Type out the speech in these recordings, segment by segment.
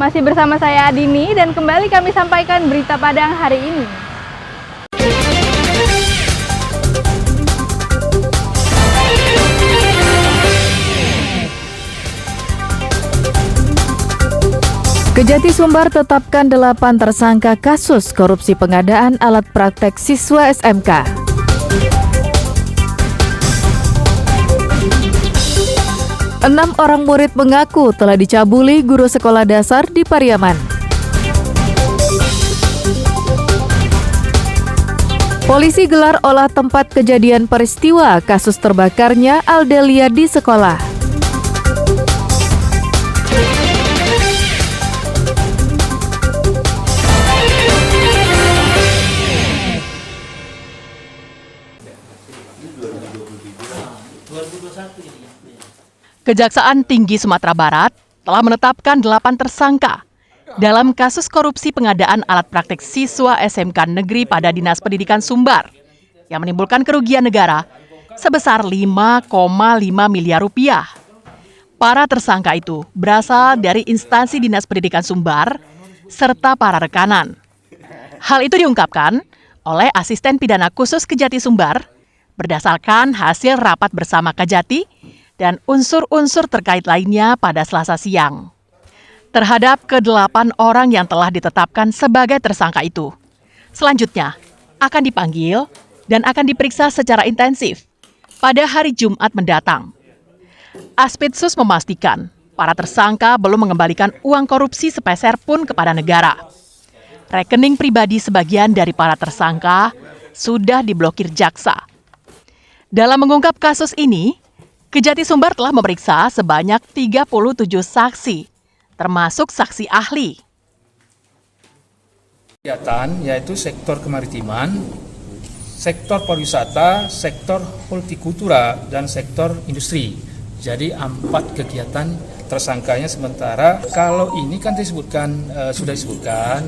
Masih bersama saya Adini dan kembali kami sampaikan berita Padang hari ini. Kejati Sumbar tetapkan 8 tersangka kasus korupsi pengadaan alat praktek siswa SMK. Enam orang murid mengaku telah dicabuli guru sekolah dasar di Pariaman. Polisi gelar olah tempat kejadian peristiwa kasus terbakarnya Aldelia di sekolah. Kejaksaan Tinggi Sumatera Barat telah menetapkan 8 tersangka dalam kasus korupsi pengadaan alat praktek siswa SMK Negeri pada Dinas Pendidikan Sumbar yang menimbulkan kerugian negara sebesar 5,5 miliar rupiah. Para tersangka itu berasal dari instansi Dinas Pendidikan Sumbar serta para rekanan. Hal itu diungkapkan oleh Asisten Pidana Khusus Kejati Sumbar berdasarkan hasil rapat bersama Kejati dan unsur-unsur terkait lainnya pada Selasa siang. Terhadap ke-8 orang yang telah ditetapkan sebagai tersangka itu, selanjutnya akan dipanggil dan akan diperiksa secara intensif pada hari Jumat mendatang. Aspidsus memastikan para tersangka belum mengembalikan uang korupsi sepeser pun kepada negara. Rekening pribadi sebagian dari para tersangka sudah diblokir jaksa. Dalam mengungkap kasus ini, Kejati Sumbar telah memeriksa sebanyak 37 saksi, termasuk saksi ahli. Kegiatan yaitu sektor kemaritiman, sektor pariwisata, sektor hortikultura, dan sektor industri. Jadi 4 kegiatan tersangkanya, sementara kalau ini kan sudah disebutkan,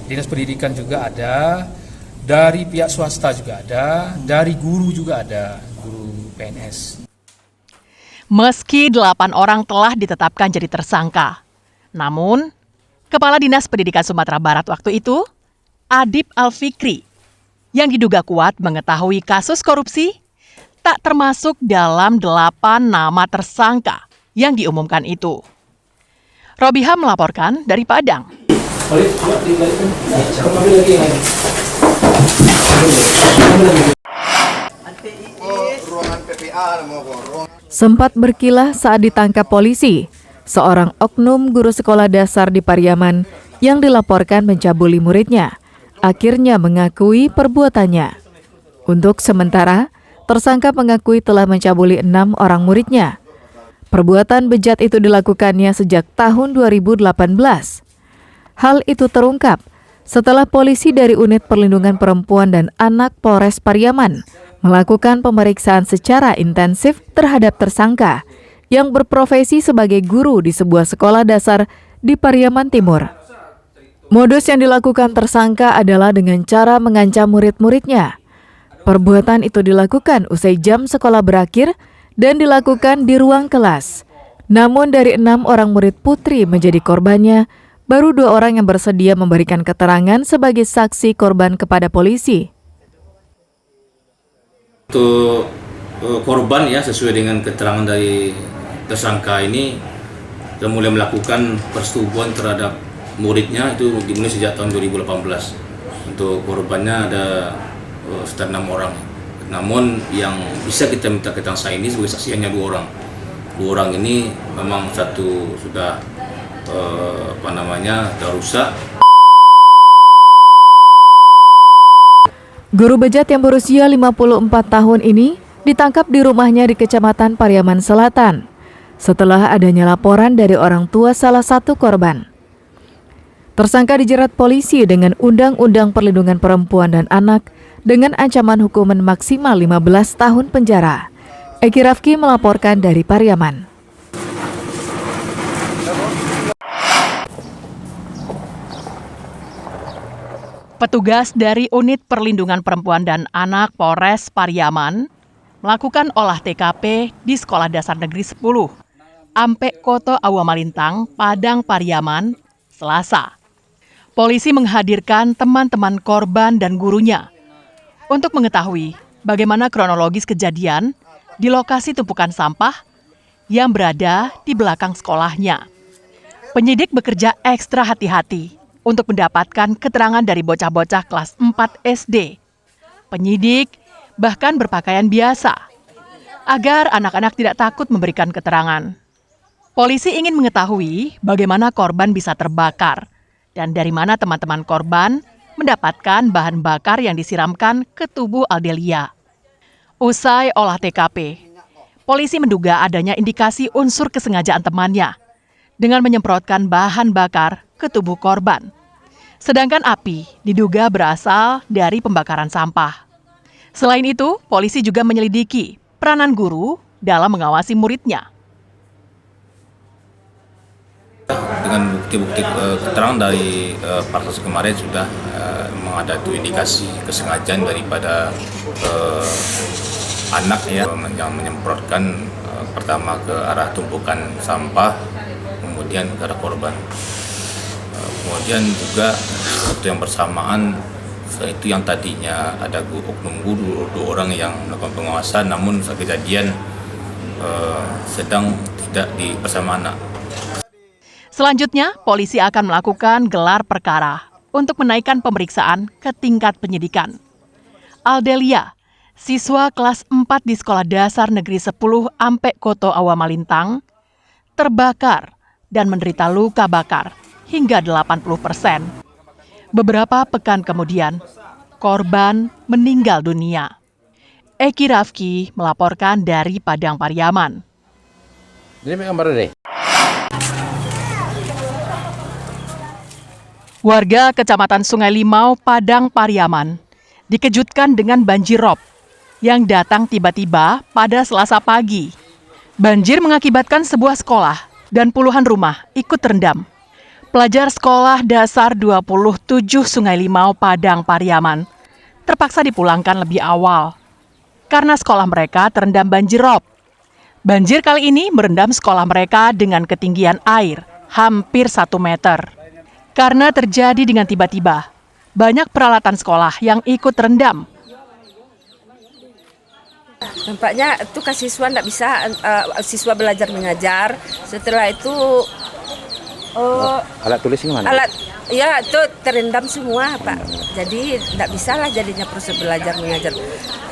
Dinas Pendidikan juga ada, dari pihak swasta juga ada, dari guru juga ada, guru PNS. Meski 8 orang telah ditetapkan jadi tersangka, namun Kepala Dinas Pendidikan Sumatera Barat waktu itu, Adib Alfikri, yang diduga kuat mengetahui kasus korupsi, tak termasuk dalam 8 nama tersangka yang diumumkan itu. Robiha melaporkan dari Padang. Sempat berkilah saat ditangkap polisi, seorang oknum guru sekolah dasar di Pariaman yang dilaporkan mencabuli muridnya, akhirnya mengakui perbuatannya. Untuk sementara, tersangka mengakui telah mencabuli 6 orang muridnya. Perbuatan bejat itu dilakukannya sejak tahun 2018. Hal itu terungkap setelah polisi dari Unit Perlindungan Perempuan dan Anak Polres Pariaman melakukan pemeriksaan secara intensif terhadap tersangka yang berprofesi sebagai guru di sebuah sekolah dasar di Pariaman Timur. Modus yang dilakukan tersangka adalah dengan cara mengancam murid-muridnya. Perbuatan itu dilakukan usai jam sekolah berakhir dan dilakukan di ruang kelas. Namun dari 6 orang murid putri menjadi korbannya, baru 2 orang yang bersedia memberikan keterangan sebagai saksi korban kepada polisi. Untuk korban ya, sesuai dengan keterangan dari tersangka ini, sudah mulai melakukan persetubuhan terhadap muridnya itu dimulai sejak tahun 2018. Untuk korbannya ada sekitar 6 orang. Namun yang bisa kita minta keterangan ini sebagai saksi hanya 2 orang. 2 orang ini memang satu sudah sudah rusak. Guru bejat yang berusia 54 tahun ini ditangkap di rumahnya di Kecamatan Pariaman Selatan setelah adanya laporan dari orang tua salah satu korban. Tersangka dijerat polisi dengan Undang-Undang Perlindungan Perempuan dan Anak dengan ancaman hukuman maksimal 15 tahun penjara. Eki Rafki melaporkan dari Pariaman. Petugas dari Unit Perlindungan Perempuan dan Anak Polres Pariaman melakukan olah TKP di Sekolah Dasar Negeri 10, Ampek Koto Awamalintang, Padang Pariaman, Selasa. Polisi menghadirkan teman-teman korban dan gurunya untuk mengetahui bagaimana kronologis kejadian di lokasi tumpukan sampah yang berada di belakang sekolahnya. Penyidik bekerja ekstra hati-hati untuk mendapatkan keterangan dari bocah-bocah kelas 4 SD. Penyidik bahkan berpakaian biasa agar anak-anak tidak takut memberikan keterangan. Polisi ingin mengetahui bagaimana korban bisa terbakar dan dari mana teman-teman korban mendapatkan bahan bakar yang disiramkan ke tubuh Aldelia. Usai olah TKP, polisi menduga adanya indikasi unsur kesengajaan temannya dengan menyemprotkan bahan bakar ke tubuh korban. Sedangkan api diduga berasal dari pembakaran sampah. Selain itu, polisi juga menyelidiki peranan guru dalam mengawasi muridnya. Dengan bukti-bukti keterangan dari para saksi kemarin sudah memang ada tuh indikasi kesengajaan daripada anak ya yang menyemprotkan pertama ke arah tumpukan sampah, kemudian ke arah korban. Kemudian juga waktu yang bersamaan itu yang tadinya ada oknum guru 2 orang yang melakukan pengawasan, namun saat kejadian sedang tidak bersama anak. Selanjutnya, polisi akan melakukan gelar perkara untuk menaikkan pemeriksaan ke tingkat penyidikan. Aldelia, siswa kelas 4 di Sekolah Dasar Negeri 10 Ampek Koto Awamalintang, terbakar dan menderita luka bakar hingga 80%. Beberapa pekan kemudian, korban meninggal dunia. Eki Rafki melaporkan dari Padang Pariaman. Warga Kecamatan Sungai Limau, Padang Pariaman, dikejutkan dengan banjir rob yang datang tiba-tiba pada Selasa pagi. Banjir mengakibatkan sebuah sekolah dan puluhan rumah ikut terendam. Pelajar Sekolah Dasar 27 Sungai Limau, Padang Pariaman, terpaksa dipulangkan lebih awal karena sekolah mereka terendam banjir rob. Banjir kali ini merendam sekolah mereka dengan ketinggian air hampir 1 meter. Karena terjadi dengan tiba-tiba, banyak peralatan sekolah yang ikut terendam. Nampaknya itu siswa tidak bisa, siswa belajar mengajar. Setelah itu alat tulisnya mana? Alat, ya itu terendam semua, Pak. Jadi tidak bisa lah jadinya proses belajar mengajar.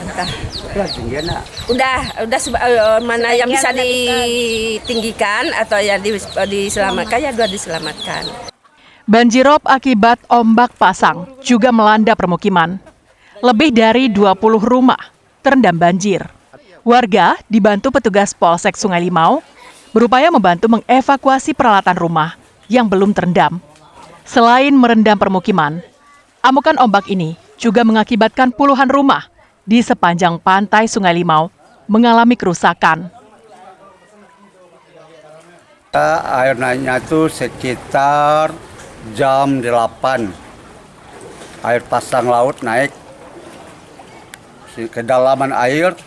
Entah. Udah mana yang bisa ditinggikan atau yang diselamatkan ya sudah diselamatkan. Banjirop akibat ombak pasang juga melanda permukiman. Lebih dari 20 rumah terendam banjir. Warga dibantu petugas Polsek Sungai Limau berupaya membantu mengevakuasi peralatan rumah yang belum terendam. Selain merendam permukiman, amukan ombak ini juga mengakibatkan puluhan rumah di sepanjang pantai Sungai Limau mengalami kerusakan. Air naiknya itu sekitar jam 8. Air pasang laut naik. Kedalaman air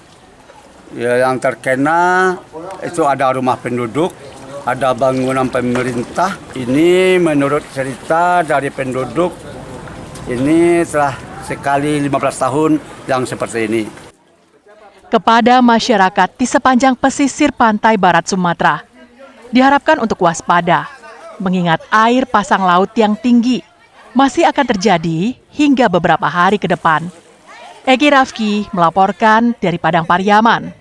ya, yang terkena itu ada rumah penduduk, ada bangunan pemerintah. Ini menurut cerita dari penduduk, ini telah sekali 15 tahun yang seperti ini. Kepada masyarakat di sepanjang pesisir pantai barat Sumatera, diharapkan untuk waspada, mengingat air pasang laut yang tinggi masih akan terjadi hingga beberapa hari ke depan. Eki Rafki melaporkan dari Padang Pariaman.